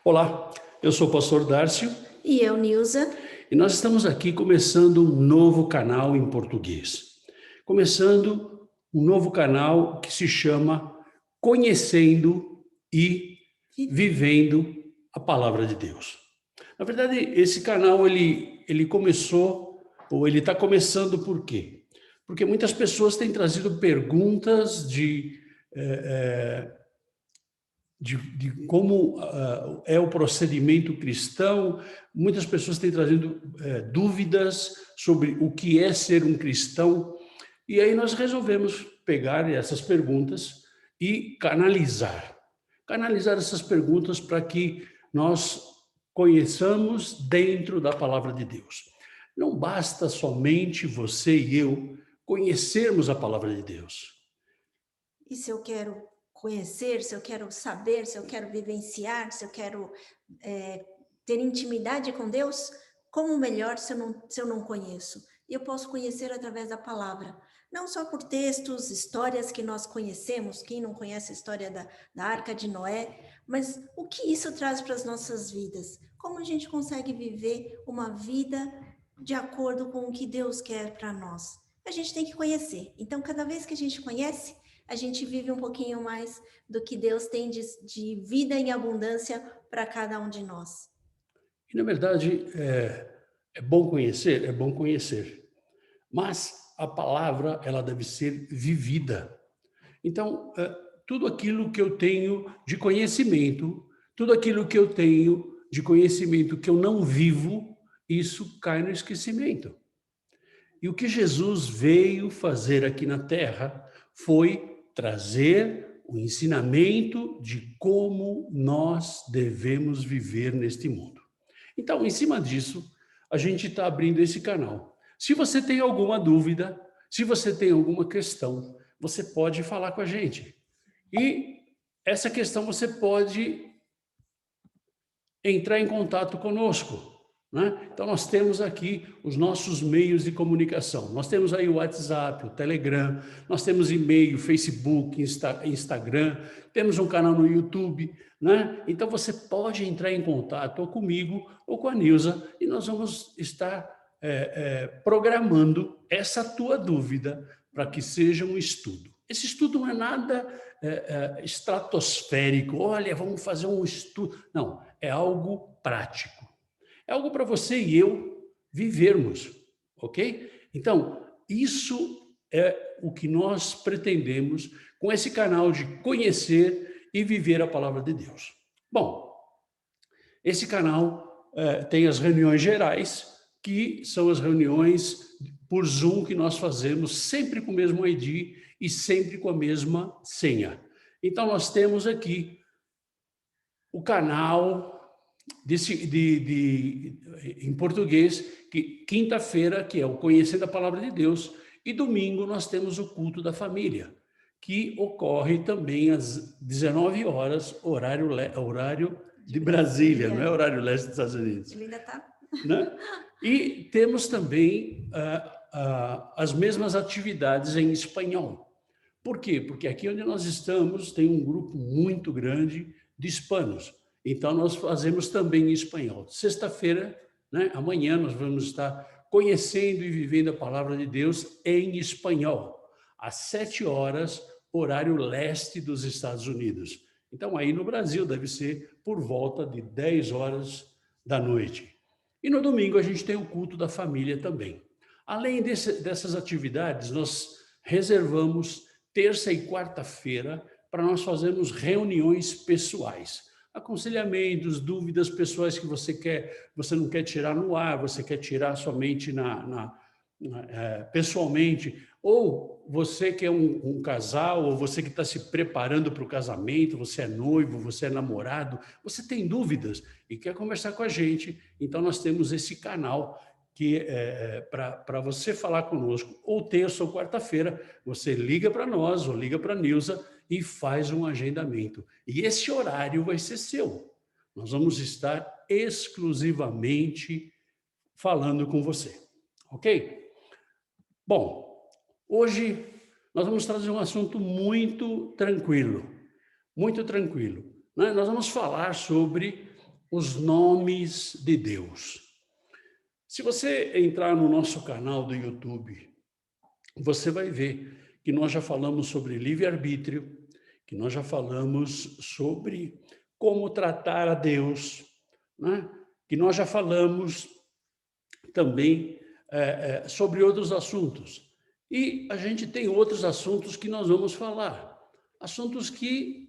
Olá, eu sou o pastor Dárcio E eu, Nilza. e nós estamos aqui começando um novo canal em português. Começando um novo canal que se chama Conhecendo e Vivendo a Palavra de Deus. Na verdade, esse canal ele começou, ou ele está começando por quê? Porque muitas pessoas têm trazido perguntas de como é o procedimento cristão. Muitas pessoas têm trazido dúvidas sobre o que é ser um cristão, e aí nós resolvemos pegar essas perguntas e canalizar essas perguntas para que nós conheçamos dentro da palavra de Deus. Não basta somente você e eu conhecermos a palavra de Deus. E se eu quero conhecer, se eu quero saber, se eu quero vivenciar, se eu quero ter intimidade com Deus, como melhor se eu não conheço? E eu posso conhecer através da palavra. Não só por textos, histórias que nós conhecemos, quem não conhece a história da Arca de Noé, mas o que isso traz para as nossas vidas? Como a gente consegue viver uma vida de acordo com o que Deus quer para nós? A gente tem que conhecer. Então, cada vez que a gente conhece, a gente vive um pouquinho mais do que Deus tem de vida em abundância para cada um de nós. E, na verdade, é bom conhecer, mas a palavra ela deve ser vivida. Então, tudo aquilo que eu tenho de conhecimento, tudo aquilo que eu tenho de conhecimento que eu não vivo, isso cai no esquecimento. E o que Jesus veio fazer aqui na Terra foi trazer o ensinamento de como nós devemos viver neste mundo. Então, em cima disso, a gente está abrindo esse canal. Se você tem alguma dúvida, se você tem alguma questão, você pode falar com a gente. E essa questão você pode entrar em contato conosco, né? Então, nós temos aqui os nossos meios de comunicação. Nós temos aí o WhatsApp, o Telegram, nós temos e-mail, Facebook, Instagram, temos um canal no YouTube, né? Então, você pode entrar em contato ou comigo ou com a Nilza e nós vamos estar programando essa tua dúvida para que seja um estudo. Esse estudo não é nada estratosférico, olha, vamos fazer um estudo. Não, é algo prático. É algo para você e eu vivermos, ok? Então, isso é o que nós pretendemos com esse canal de conhecer e viver a palavra de Deus. Bom, esse canal tem as reuniões gerais, que são as reuniões por Zoom que nós fazemos sempre com o mesmo ID e sempre com a mesma senha. Então, nós temos aqui o canal em português, que quinta-feira, que é o Conhecendo a Palavra de Deus, e domingo nós temos o Culto da Família, que ocorre também às 19 horas, horário de Brasília, não é horário leste dos Estados Unidos. Ele ainda está. Né? E temos também as mesmas atividades em espanhol. Por quê? Porque aqui onde nós estamos tem um grupo muito grande de hispanos. Então, nós fazemos também em espanhol. Sexta-feira, né, amanhã, nós vamos estar conhecendo e vivendo a palavra de Deus em espanhol, às 7 horas, horário leste dos Estados Unidos. Então, aí no Brasil, deve ser por volta de 10 horas da noite. E no domingo, a gente tem o culto da família também. Além dessas atividades, nós reservamos terça e quarta-feira para nós fazermos reuniões pessoais, aconselhamentos, dúvidas pessoais que você não quer tirar no ar, você quer tirar somente pessoalmente, ou você que é um casal, ou você que está se preparando para o casamento, você é noivo, você é namorado, você tem dúvidas e quer conversar com a gente, então nós temos esse canal que para você falar conosco, ou terça ou quarta-feira, você liga para nós ou liga para a Nilza e faz um agendamento. E esse horário vai ser seu. Nós vamos estar exclusivamente falando com você, ok? Bom, hoje nós vamos trazer um assunto muito tranquilo, né? Nós vamos falar sobre os nomes de Deus. Se você entrar no nosso canal do YouTube, você vai ver que nós já falamos sobre livre-arbítrio, que nós já falamos sobre como tratar a Deus, né? Que nós já falamos também sobre outros assuntos. E a gente tem outros assuntos que nós vamos falar. Assuntos que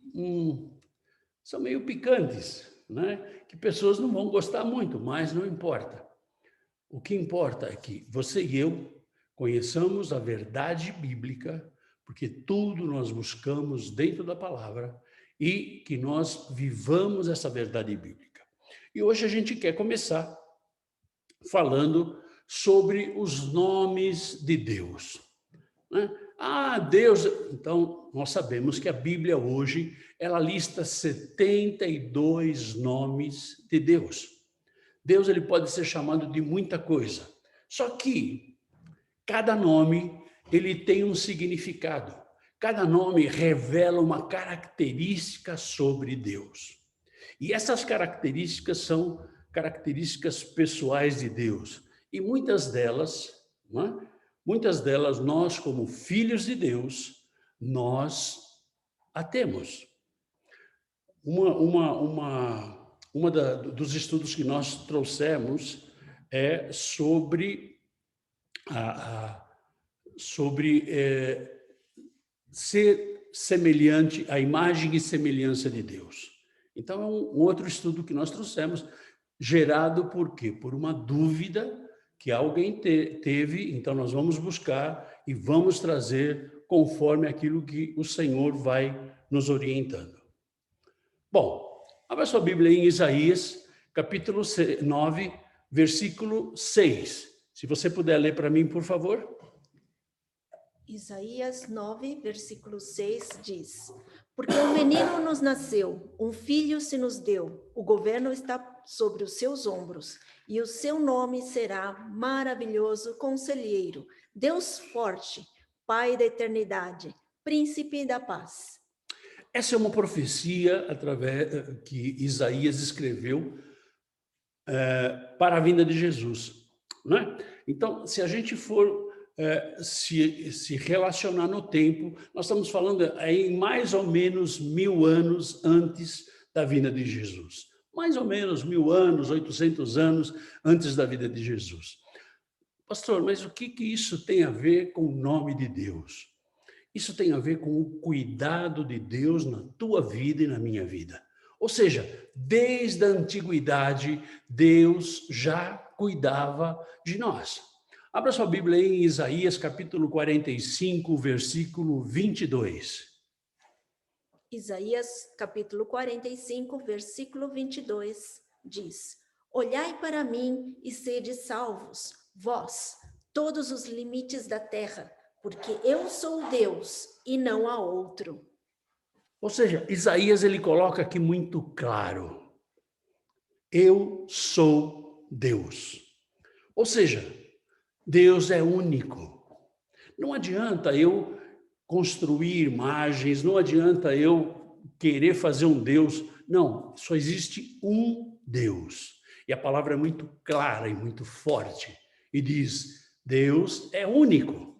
são meio picantes, né? Que pessoas não vão gostar muito, mas não importa. O que importa é que você e eu conheçamos a verdade bíblica, porque tudo nós buscamos dentro da palavra, e que nós vivamos essa verdade bíblica. E hoje a gente quer começar falando sobre os nomes de Deus, né? Deus... Então, nós sabemos que a Bíblia hoje, ela lista 72 nomes de Deus. Deus, ele pode ser chamado de muita coisa. Só que cada nome, ele tem um significado. Cada nome revela uma característica sobre Deus. E essas características são características pessoais de Deus. E muitas delas, não é? Muitas delas nós, como filhos de Deus, nós a temos. Dos estudos que nós trouxemos é sobre ser semelhante à imagem e semelhança de Deus. Então, é um outro estudo que nós trouxemos, gerado por quê? Por uma dúvida que alguém teve, então nós vamos buscar e vamos trazer conforme aquilo que o Senhor vai nos orientando. Bom, abra sua Bíblia em Isaías, capítulo 9, versículo 6. Se você puder ler para mim, por favor. Isaías 9, versículo 6 diz: Porque um menino nos nasceu, um filho se nos deu, o governo está sobre os seus ombros, e o seu nome será Maravilhoso Conselheiro, Deus Forte, Pai da Eternidade, Príncipe da Paz. Essa é uma profecia que Isaías escreveu para a vinda de Jesus, né? Então, se a gente for se relacionar no tempo, nós estamos falando em mais ou menos 1000 anos antes da vinda de Jesus. Mais ou menos 1000 anos, 800 anos antes da vida de Jesus. Pastor, mas o que isso tem a ver com o nome de Deus? Isso tem a ver com o cuidado de Deus na tua vida e na minha vida. Ou seja, desde a antiguidade, Deus já cuidava de nós. Abra sua Bíblia aí em Isaías, capítulo 45, versículo 22. Isaías, capítulo 45, versículo 22, diz: Olhai para mim e sede salvos, vós, todos os limites da terra, porque eu sou Deus e não há outro. Ou seja, Isaías ele coloca aqui muito claro: eu sou Deus. Ou seja, Deus é único. Não adianta eu construir imagens, não adianta eu querer fazer um Deus. Não, só existe um Deus. E a palavra é muito clara e muito forte. E diz, Deus é único.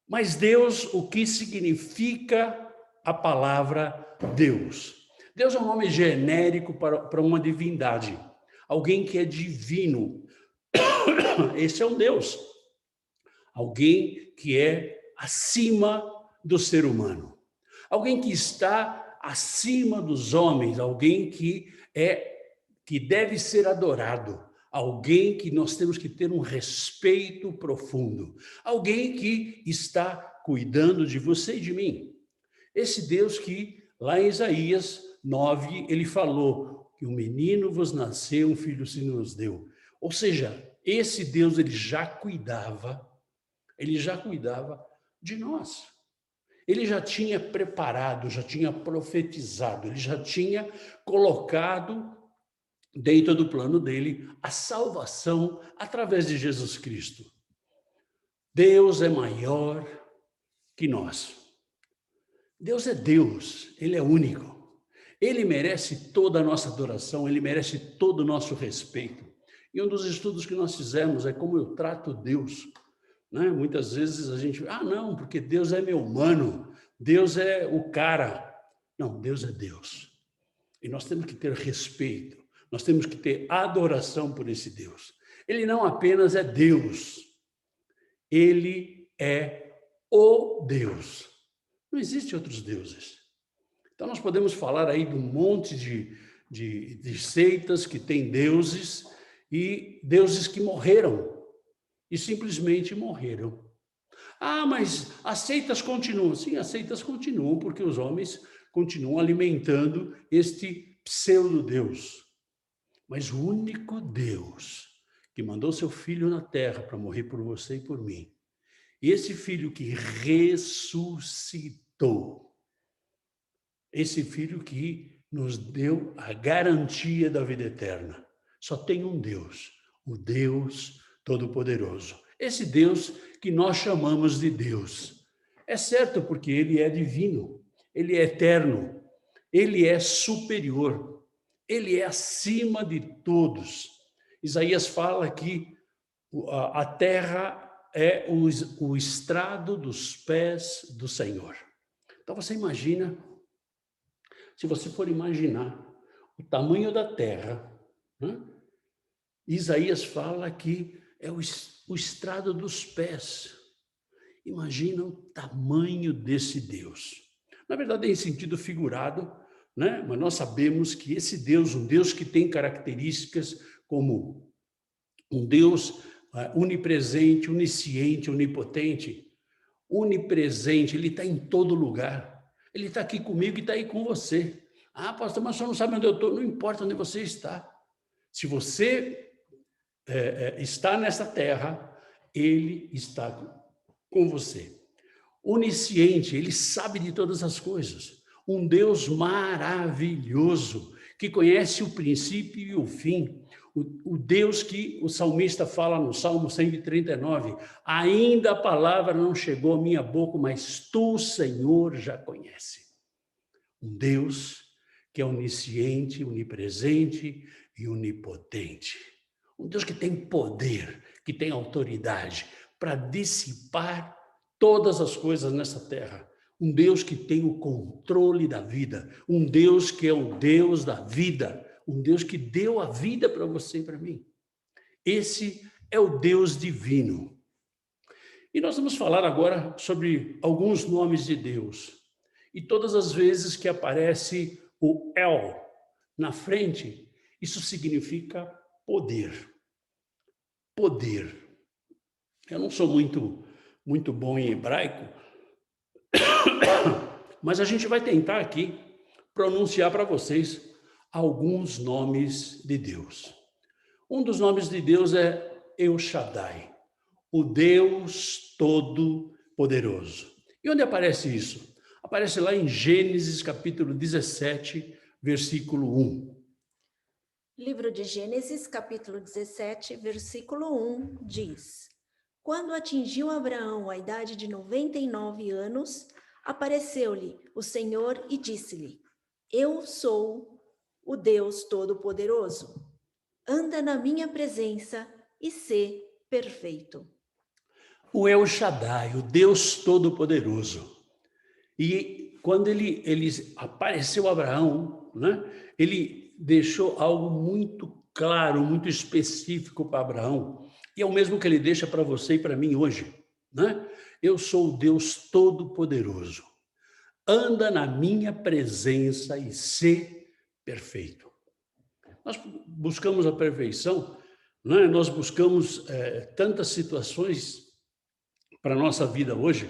Mas Deus, o que significa a palavra Deus? Deus é um nome genérico para uma divindade. Alguém que é divino. Esse é um Deus. Alguém que é acima do ser humano. Alguém que está acima dos homens, alguém que deve ser adorado, alguém que nós temos que ter um respeito profundo, alguém que está cuidando de você e de mim. Esse Deus que lá em Isaías 9, ele falou que um menino vos nasceu, um filho se nos deu. Ou seja, esse Deus ele já cuidava de nós. Ele já tinha preparado, já tinha profetizado, ele já tinha colocado dentro do plano dele a salvação através de Jesus Cristo. Deus é maior que nós. Deus é Deus, ele é único. Ele merece toda a nossa adoração, ele merece todo o nosso respeito. E um dos estudos que nós fizemos é como eu trato Deus, né? Muitas vezes a gente, não, porque Deus é meu mano, Deus é o cara. Não, Deus é Deus. E nós temos que ter respeito, nós temos que ter adoração por esse Deus. Ele não apenas é Deus, ele é o Deus. Não existe outros deuses. Então nós podemos falar aí de um monte de seitas que têm deuses e deuses que morreram e simplesmente morreram. Mas as seitas continuam. Sim, as seitas continuam porque os homens continuam alimentando este pseudo-deus. Mas o único Deus que mandou seu filho na terra para morrer por você e por mim, e esse filho que ressuscitou, esse filho que nos deu a garantia da vida eterna. Só tem um Deus, o Deus Todo-Poderoso. Esse Deus que nós chamamos de Deus. É certo, porque ele é divino, ele é eterno, ele é superior, ele é acima de todos. Isaías fala que a terra é o estrado dos pés do Senhor. Então você imagina, se você for imaginar o tamanho da terra, né? Isaías fala que é o estrado dos pés. Imagina o tamanho desse Deus. Na verdade, em sentido figurado, né? Mas nós sabemos que esse Deus, um Deus que tem características como um Deus onipresente, onisciente, onipotente, onipresente, ele está em todo lugar. Ele está aqui comigo e está aí com você. Pastor, mas o senhor não sabe onde eu estou. Não importa onde você está. Se você está nessa terra, ele está com você. Onisciente, ele sabe de todas as coisas. Um Deus maravilhoso, que conhece o princípio e o fim. O Deus que o salmista fala no Salmo 139, ainda a palavra não chegou à minha boca, mas tu, Senhor, já conhece. Um Deus que é onisciente, onipresente e onipotente. Um Deus que tem poder, que tem autoridade para dissipar todas as coisas nessa terra. Um Deus que tem o controle da vida. Um Deus que é o Deus da vida. Um Deus que deu a vida para você e para mim. Esse é o Deus divino. E nós vamos falar agora sobre alguns nomes de Deus. E todas as vezes que aparece o El na frente, isso significa poder. Poder. Eu não sou muito bom em hebraico, mas a gente vai tentar aqui pronunciar para vocês alguns nomes de Deus. Um dos nomes de Deus é El Shaddai, o Deus Todo-Poderoso. E onde aparece isso? Aparece lá em Gênesis capítulo 17, versículo 1. Livro de Gênesis, capítulo 17, versículo 1, diz: Quando atingiu Abraão a idade de 99 anos, apareceu-lhe o Senhor e disse-lhe: Eu sou o Deus Todo-Poderoso. Anda na minha presença e sê perfeito. O El Shaddai, o Deus Todo-Poderoso. E quando ele apareceu a Abraão, né, ele deixou algo muito claro, muito específico para Abraão. E é o mesmo que ele deixa para você e para mim hoje. Né? Eu sou o Deus Todo-Poderoso. Anda na minha presença e sê perfeito. Nós buscamos a perfeição, né? Nós buscamos tantas situações para a nossa vida hoje,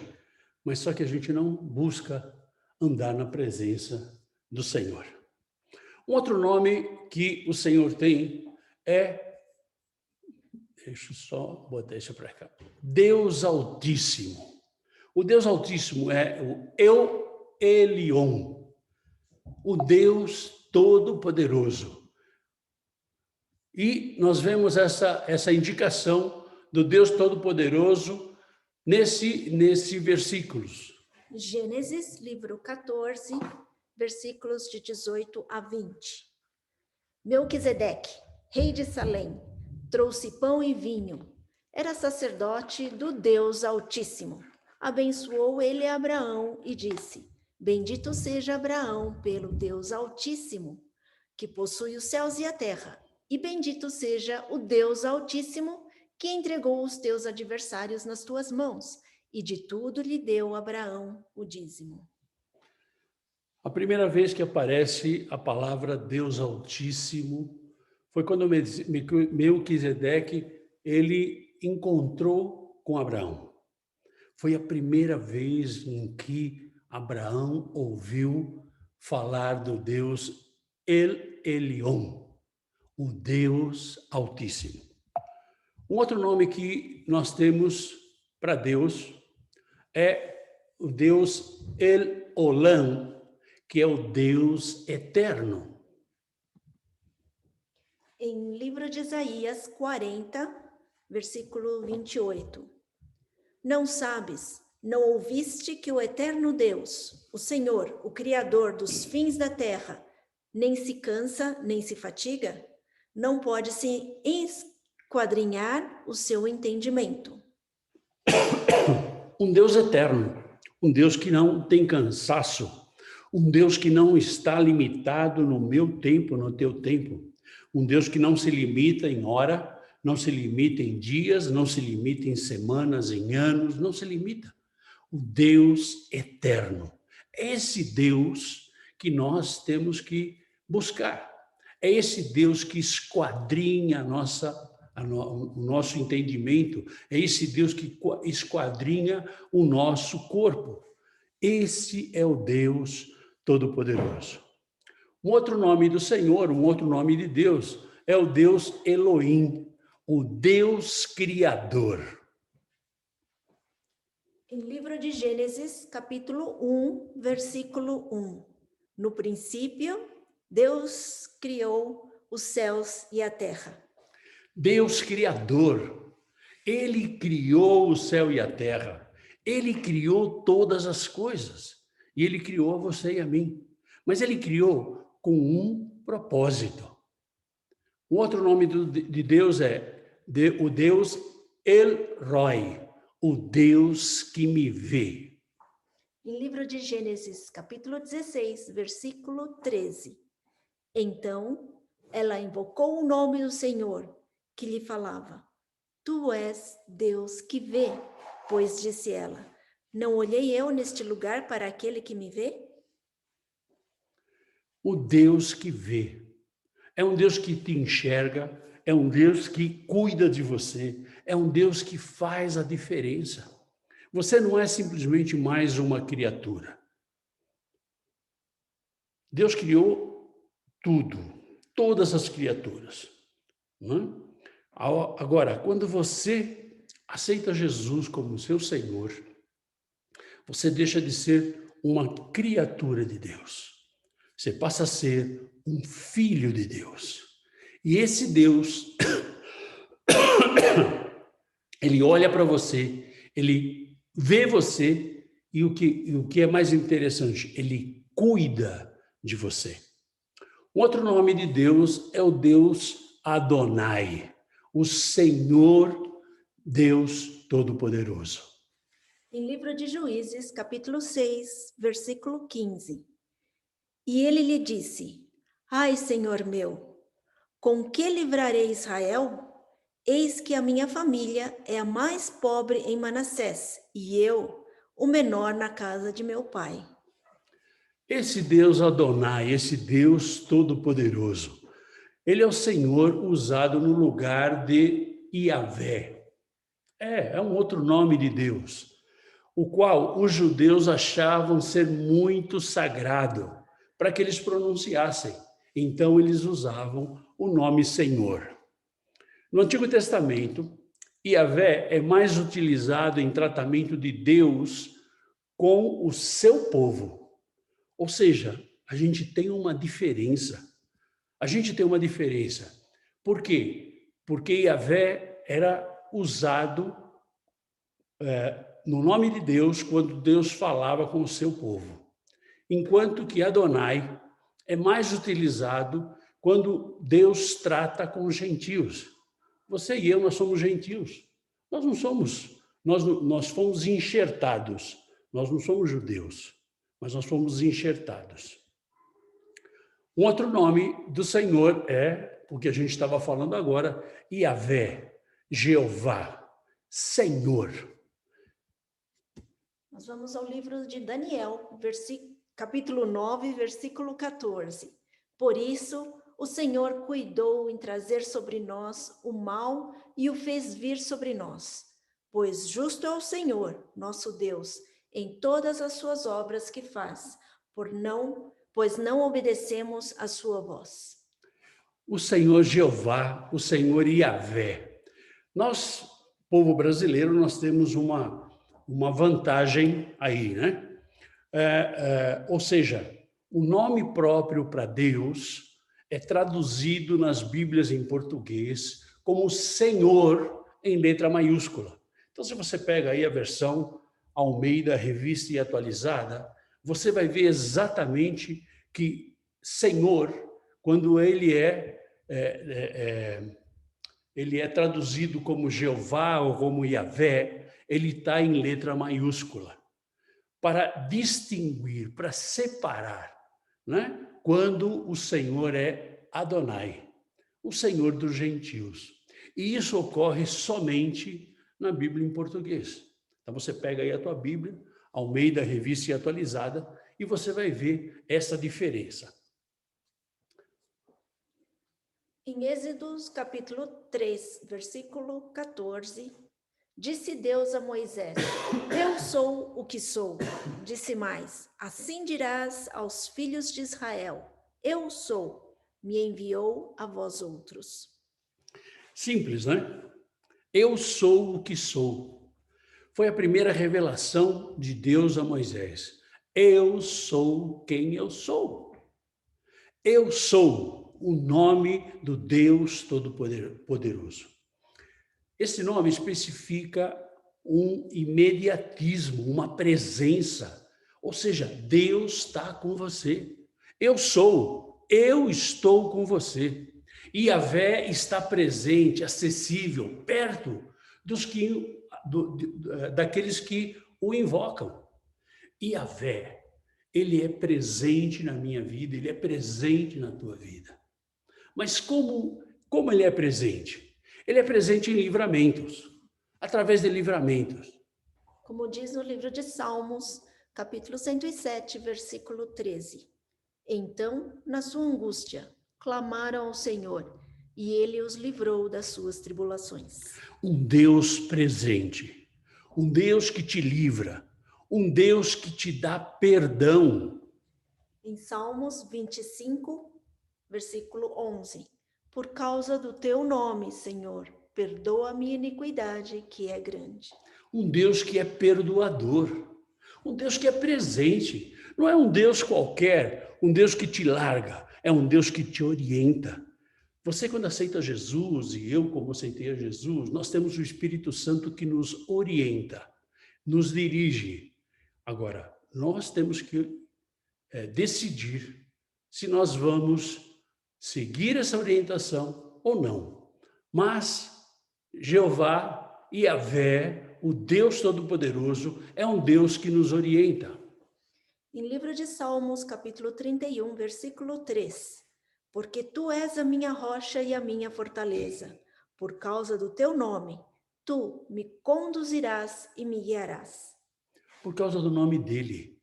mas só que a gente não busca andar na presença do Senhor. Um outro nome que o Senhor tem é, deixa eu só botar isso para cá, Deus Altíssimo. O Deus Altíssimo é o Eu Elion, o Deus Todo-Poderoso. E nós vemos essa indicação do Deus Todo-Poderoso nesse versículos. Gênesis, livro 14, versículos de 18 a 20. Melquisedeque, rei de Salém, trouxe pão e vinho. Era sacerdote do Deus Altíssimo. Abençoou ele Abraão e disse: Bendito seja Abraão pelo Deus Altíssimo, que possui os céus e a terra. E bendito seja o Deus Altíssimo, que entregou os teus adversários nas tuas mãos. E de tudo lhe deu Abraão o dízimo. A primeira vez que aparece a palavra Deus Altíssimo foi quando Melquisedeque ele encontrou com Abraão. Foi a primeira vez em que Abraão ouviu falar do Deus El Elyon, o Deus Altíssimo. Um outro nome que nós temos para Deus é o Deus El Olam, que é o Deus eterno. Em livro de Isaías 40, versículo 28. Não sabes, não ouviste que o eterno Deus, o Senhor, o Criador dos fins da terra, nem se cansa, nem se fatiga? Não pode se esquadrinhar o seu entendimento. Um Deus eterno, um Deus que não tem cansaço, um Deus que não está limitado no meu tempo, no teu tempo, um Deus que não se limita em hora, não se limita em dias, não se limita em semanas, em anos, não se limita. O Deus eterno. É esse Deus que nós temos que buscar. É esse Deus que esquadrinha o nosso entendimento. É esse Deus que esquadrinha o nosso corpo. Esse é o Deus Todo-Poderoso. Um outro nome do Senhor, um outro nome de Deus, é o Deus Elohim, o Deus Criador. Em livro de Gênesis, capítulo 1, versículo 1. No princípio, Deus criou os céus e a terra. Deus Criador. Ele criou o céu e a terra. Ele criou todas as coisas. E ele criou a você e a mim. Mas ele criou com um propósito. O outro nome de Deus é o Deus El Roi, o Deus que me vê. Em livro de Gênesis, capítulo 16, versículo 13. Então, ela invocou o nome do Senhor, que lhe falava: Tu és Deus que vê, pois disse ela: Não olhei eu neste lugar para aquele que me vê? O Deus que vê. É um Deus que te enxerga, é um Deus que cuida de você, é um Deus que faz a diferença. Você não é simplesmente mais uma criatura. Deus criou tudo, todas as criaturas. Não é? Agora, quando você aceita Jesus como seu Senhor, você deixa de ser uma criatura de Deus. Você passa a ser um filho de Deus. E esse Deus, ele olha para você, ele vê você e o que é mais interessante, ele cuida de você. Um outro nome de Deus é o Deus Adonai, o Senhor Deus Todo-Poderoso. Em livro de Juízes, capítulo 6, versículo 15. E ele lhe disse: Ai, Senhor meu, com que livrarei Israel? Eis que a minha família é a mais pobre em Manassés, e eu, o menor na casa de meu pai. Esse Deus Adonai, esse Deus Todo-Poderoso, ele é o Senhor usado no lugar de Iavé. É um outro nome de Deus, o qual os judeus achavam ser muito sagrado para que eles pronunciassem. Então, eles usavam o nome Senhor. No Antigo Testamento, Iavé é mais utilizado em tratamento de Deus com o seu povo. Ou seja, a gente tem uma diferença. A gente tem uma diferença. Por quê? Porque Iavé era usado no nome de Deus quando Deus falava com o seu povo. enquanto que Adonai é mais utilizado quando Deus trata com gentios. Você e eu, nós somos gentios. Nós não somos, nós fomos enxertados. Nós não somos judeus, mas nós fomos enxertados. Um outro nome do Senhor é, o que a gente estava falando agora, Yahvé, Jeová, Senhor. Nós vamos ao livro de Daniel, capítulo 9, versículo 14. Por isso, o Senhor cuidou em trazer sobre nós o mal e o fez vir sobre nós. Pois justo é o Senhor, nosso Deus, em todas as suas obras que faz, pois não obedecemos a sua voz. O Senhor Jeová, o Senhor Yahvé. Nós, povo brasileiro, nós temos uma vantagem aí, né? Ou seja, o nome próprio para Deus é traduzido nas Bíblias em português como Senhor em letra maiúscula. Então, se você pega aí a versão Almeida, Revista e Atualizada, você vai ver exatamente que Senhor, quando ele é traduzido como Jeová ou como Yahvé, ele está em letra maiúscula, para distinguir, para separar, né? Quando o Senhor é Adonai, o Senhor dos gentios. E isso ocorre somente na Bíblia em português. Então você pega aí a tua Bíblia, Almeida, Revista e Atualizada, e você vai ver essa diferença. Em Êxodos, capítulo 3, versículo 14, disse Deus a Moisés: Eu sou o que sou. Disse mais: Assim dirás aos filhos de Israel: Eu sou, me enviou a vós outros. Simples, né? Eu sou o que sou. Foi a primeira revelação de Deus a Moisés. Eu sou quem eu sou. Eu sou o nome do Deus Todo-Poderoso. Esse nome especifica um imediatismo, uma presença. Ou seja, Deus está com você. Eu sou, eu estou com você. E Yahvé está presente, acessível, perto daqueles que o invocam. E Yahvé, ele é presente na minha vida, ele é presente na tua vida. Mas como ele é presente? Ele é presente em livramentos, através de livramentos. Como diz no livro de Salmos, capítulo 107, versículo 13. Então, na sua angústia, clamaram ao Senhor, e ele os livrou das suas tribulações. Um Deus presente, um Deus que te livra, um Deus que te dá perdão. Em Salmos 25, versículo 11. Por causa do teu nome, Senhor, perdoa a minha iniquidade, que é grande. Um Deus que é perdoador, um Deus que é presente. Não é um Deus qualquer, um Deus que te larga, é um Deus que te orienta. Você, quando aceita Jesus, e eu, como aceitei a Jesus, nós temos o Espírito Santo que nos orienta, nos dirige. Agora, nós temos que decidir se nós vamos seguir essa orientação ou não. Mas Jeová, Yahvé, o Deus Todo-Poderoso, é um Deus que nos orienta. Em livro de Salmos, capítulo 31, versículo 3. Porque tu és a minha rocha e a minha fortaleza. Por causa do teu nome, tu me conduzirás e me guiarás. Por causa do nome dele.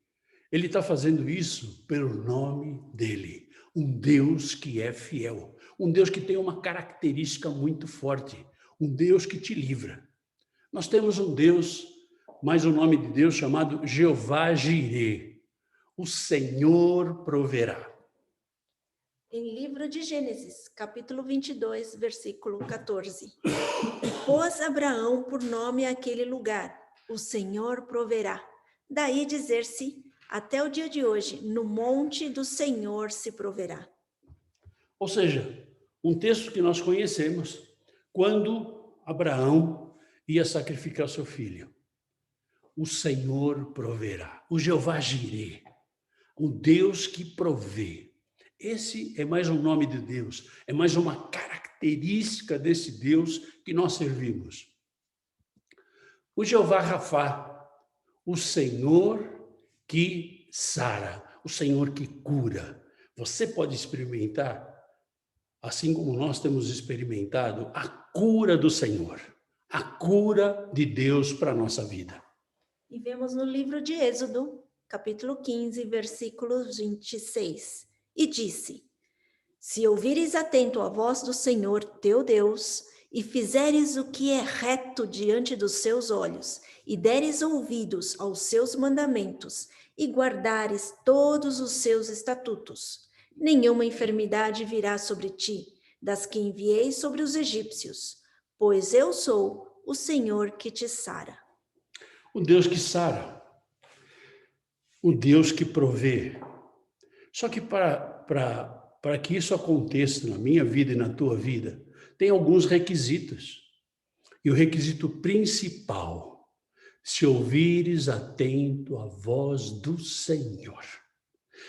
Ele está fazendo isso pelo nome dele. Um Deus que é fiel. Um Deus que tem uma característica muito forte. Um Deus que te livra. Nós temos um Deus, mais o nome de Deus chamado Jeová Jireh. O Senhor proverá. Em livro de Gênesis, capítulo 22, versículo 14. E pôs Abraão por nome aquele lugar, o Senhor proverá. Daí dizer-se, até o dia de hoje, no monte do Senhor se proverá. Ou seja, um texto que nós conhecemos, quando Abraão ia sacrificar seu filho. O Senhor proverá, o Jeová Jireh. o Deus que provê. Esse é mais um nome de Deus, é mais uma característica desse Deus que nós servimos. O Jeová Rafá, o Senhor que sara, o Senhor que cura. Você pode experimentar, assim como nós temos experimentado, a cura do Senhor, a cura de Deus para a nossa vida. E vemos no livro de Êxodo, capítulo 15, versículo 26. E disse: se ouvires atento a voz do Senhor teu Deus, e fizeres o que é reto diante dos seus olhos, e deres ouvidos aos seus mandamentos, e guardares todos os seus estatutos, nenhuma enfermidade virá sobre ti, das que enviei sobre os egípcios, pois eu sou o Senhor que te sara. O Deus que sara, o Deus que provê. Só que para que isso aconteça na minha vida e na tua vida, tem alguns requisitos. E o requisito principal, se ouvires atento à voz do Senhor,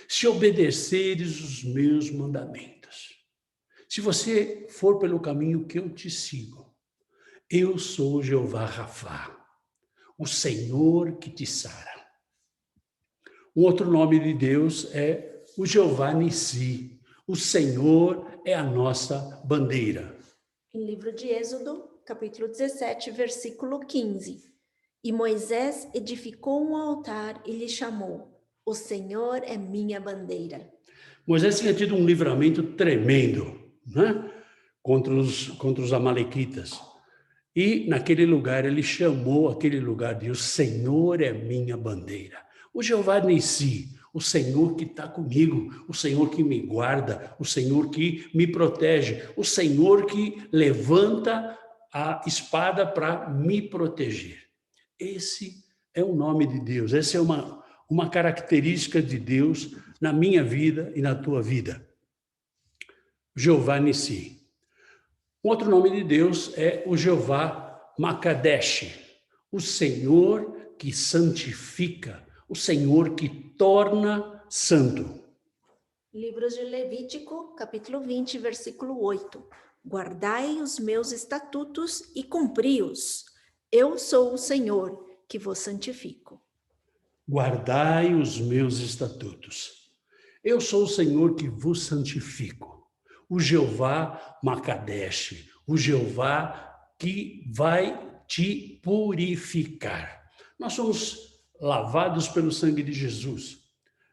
se obedeceres os meus mandamentos, se você for pelo caminho que eu te sigo, eu sou Jeová Rafá, o Senhor que te sara. Um outro nome de Deus é o Jeová Nissi. O Senhor é a nossa bandeira. Em livro de Êxodo, capítulo 17, versículo 15. E Moisés edificou um altar e lhe chamou: o Senhor é minha bandeira. Moisés tinha tido um livramento tremendo, né? contra os amalequitas. E naquele lugar ele chamou aquele lugar de o Senhor é minha bandeira. O Jeová Nissi, o Senhor que está comigo, o Senhor que me guarda, o Senhor que me protege, o Senhor que levanta a espada para me proteger. Esse é o nome de Deus, essa é uma característica de Deus na minha vida e na tua vida. Jeová Nissi. Outro nome de Deus é o Jeová Makadesh, o Senhor que santifica, o Senhor que torna santo. Livros de Levítico, capítulo 20, versículo 8. Guardai os meus estatutos e cumpri-os. Eu sou o Senhor que vos santifico. Guardai os meus estatutos. Eu sou o Senhor que vos santifico. O Jeová Makadesh, o Jeová que vai te purificar. Nós somos lavados pelo sangue de Jesus.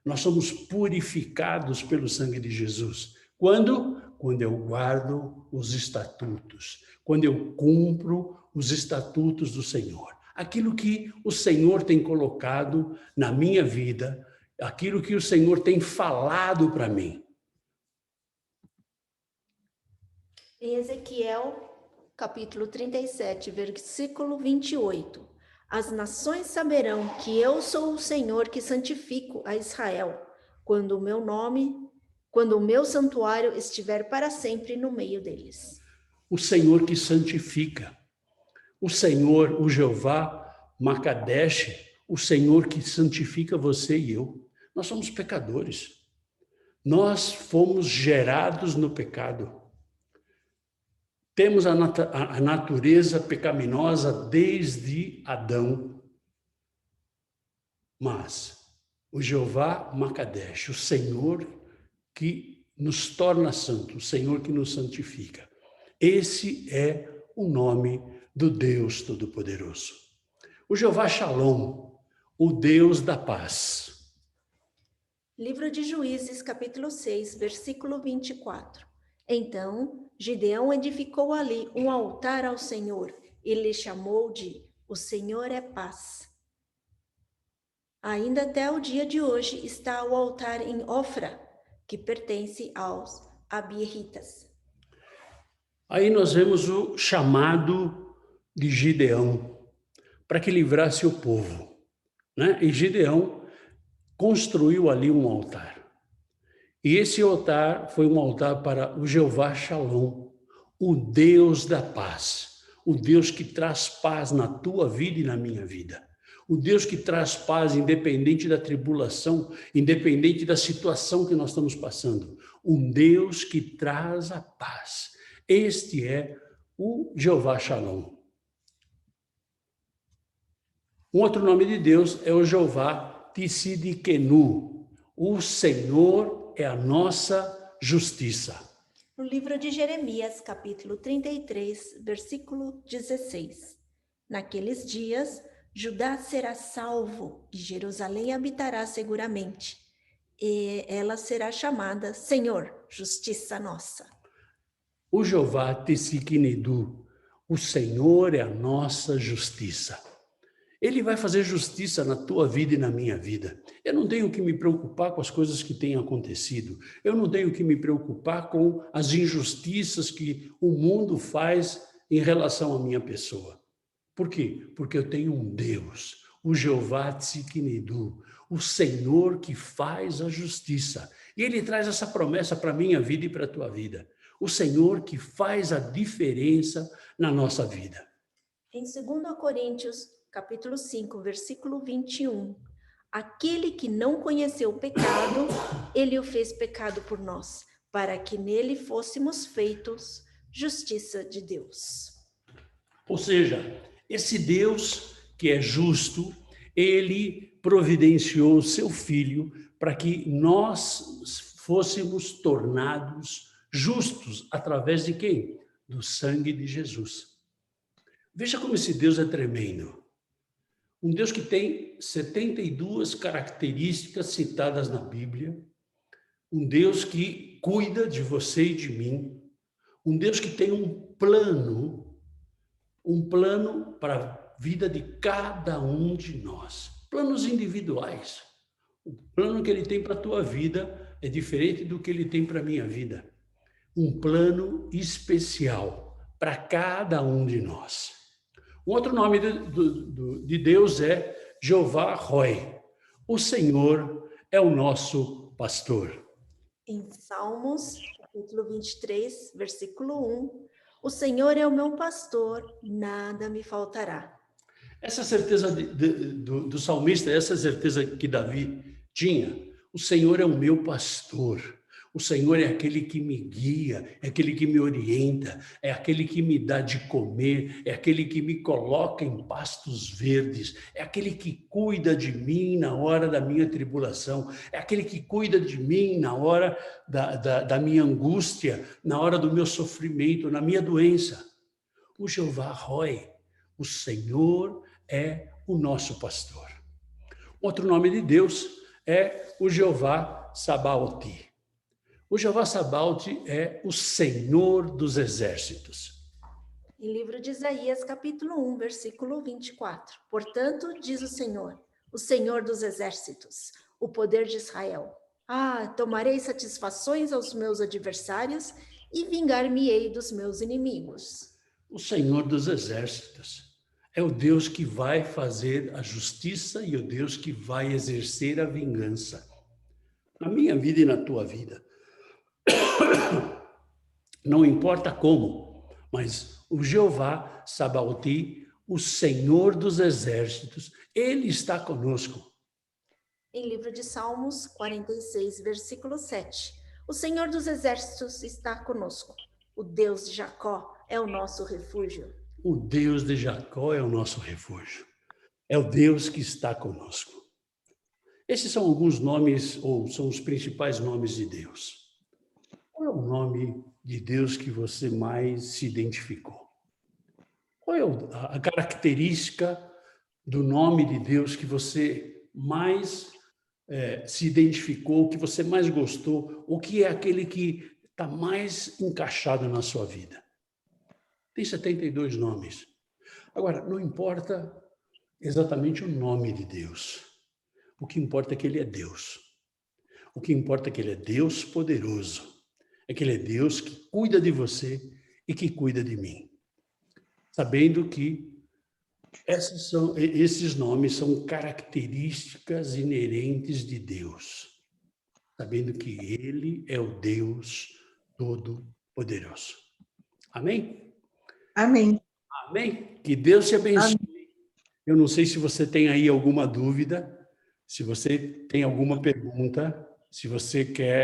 Nós somos purificados pelo sangue de Jesus. Quando? Quando eu guardo os estatutos, quando eu cumpro os estatutos do Senhor. Aquilo que o Senhor tem colocado na minha vida, aquilo que o Senhor tem falado para mim. Em Ezequiel, capítulo 37, versículo 28. As nações saberão que eu sou o Senhor que santifico a Israel, quando o meu santuário estiver para sempre no meio deles. O Senhor que santifica. O Senhor, o Jeová Makadesh, o Senhor que santifica você e eu. Nós somos pecadores. Nós fomos gerados no pecado. Temos a natureza pecaminosa desde Adão. Mas o Jeová Makadesh, o Senhor que nos torna santos, o Senhor que nos santifica. Esse é o nome do Deus Todo-Poderoso. O Jeová Shalom, o Deus da paz. Livro de Juízes, capítulo 6, versículo 24. Então, Gideão edificou ali um altar ao Senhor e lhe chamou de O Senhor é Paz. Ainda até o dia de hoje está o altar em Ofra, que pertence aos Abierritas. Aí nós vemos o chamado de Gideão para que livrasse o povo, né? E Gideão construiu ali um altar. E esse altar foi um altar para o Jeová Shalom, o Deus da paz, o Deus que traz paz na tua vida e na minha vida. O Deus que traz paz, independente da tribulação, independente da situação que nós estamos passando. Um Deus que traz a paz. Este é o Jeová Shalom. Um outro nome de Deus é o Jeová Tsidkenu. O Senhor é a nossa justiça. No livro de Jeremias, capítulo 33, versículo 16. Naqueles dias, Judá será salvo e Jerusalém habitará seguramente. E ela será chamada Senhor, justiça nossa. O Jeová Tsidkenu, o Senhor é a nossa justiça. Ele vai fazer justiça na tua vida e na minha vida. Eu não tenho que me preocupar com as coisas que têm acontecido. Eu não tenho que me preocupar com as injustiças que o mundo faz em relação à minha pessoa. Por quê? Porque eu tenho um Deus, o Jeová Tsidkenu, o Senhor que faz a justiça. E Ele traz essa promessa para a minha vida e para a tua vida. O Senhor que faz a diferença na nossa vida. Em 2 Coríntios, capítulo 5, versículo 21. Aquele que não conheceu o pecado, ele o fez pecado por nós, para que nele fôssemos feitos justiça de Deus. Ou seja, esse Deus que é justo, ele providenciou o seu Filho para que nós fôssemos tornados justos através de quem? Do sangue de Jesus. Veja como esse Deus é tremendo. Um Deus que tem 72 características citadas na Bíblia, um Deus que cuida de você e de mim, um Deus que tem um plano para a vida de cada um de nós, planos individuais. O plano que Ele tem para a tua vida é diferente do que Ele tem para a minha vida. Um plano especial para cada um de nós. Um outro nome de Deus é Jeová Roi. O Senhor é o nosso pastor. Em Salmos, capítulo 23, versículo 1. O Senhor é o meu pastor, nada me faltará. Essa certeza do salmista, essa certeza que Davi tinha. O Senhor é o meu pastor. O Senhor é aquele que me guia, é aquele que me orienta, é aquele que me dá de comer, é aquele que me coloca em pastos verdes, é aquele que cuida de mim na hora da minha tribulação, é aquele que cuida de mim na hora da minha angústia, na hora do meu sofrimento, na minha doença. O Jeová Roi, o Senhor é o nosso pastor. Outro nome de Deus é o Jeová Sabaoth. O Jeová Sabaoth é o Senhor dos exércitos. Em livro de Isaías, capítulo 1, versículo 24. Portanto, diz o Senhor dos exércitos, o poder de Israel. Tomarei satisfações aos meus adversários e vingar-me-ei dos meus inimigos. O Senhor dos exércitos é o Deus que vai fazer a justiça e o Deus que vai exercer a vingança. Na minha vida e na tua vida. Não importa como, mas o Jeová Sabaoth, o Senhor dos exércitos, Ele está conosco. Em livro de Salmos 46, versículo 7. O Senhor dos exércitos está conosco. O Deus de Jacó é o nosso refúgio. O Deus de Jacó é o nosso refúgio. É o Deus que está conosco. Esses são alguns nomes, ou são os principais nomes de Deus. Qual é o nome de Deus que você mais se identificou? Qual é a característica do nome de Deus que você mais se identificou, que você mais gostou, ou que é aquele que está mais encaixado na sua vida? Tem 72 nomes. Agora, não importa exatamente o nome de Deus. O que importa é que Ele é Deus. O que importa é que Ele é Deus poderoso. É que Ele é Deus que cuida de você e que cuida de mim. Sabendo que esses nomes são características inerentes de Deus. Sabendo que Ele é o Deus Todo-Poderoso. Amém? Amém. Amém? Que Deus te abençoe. Amém. Eu não sei se você tem aí alguma dúvida, se você tem alguma pergunta, se você quer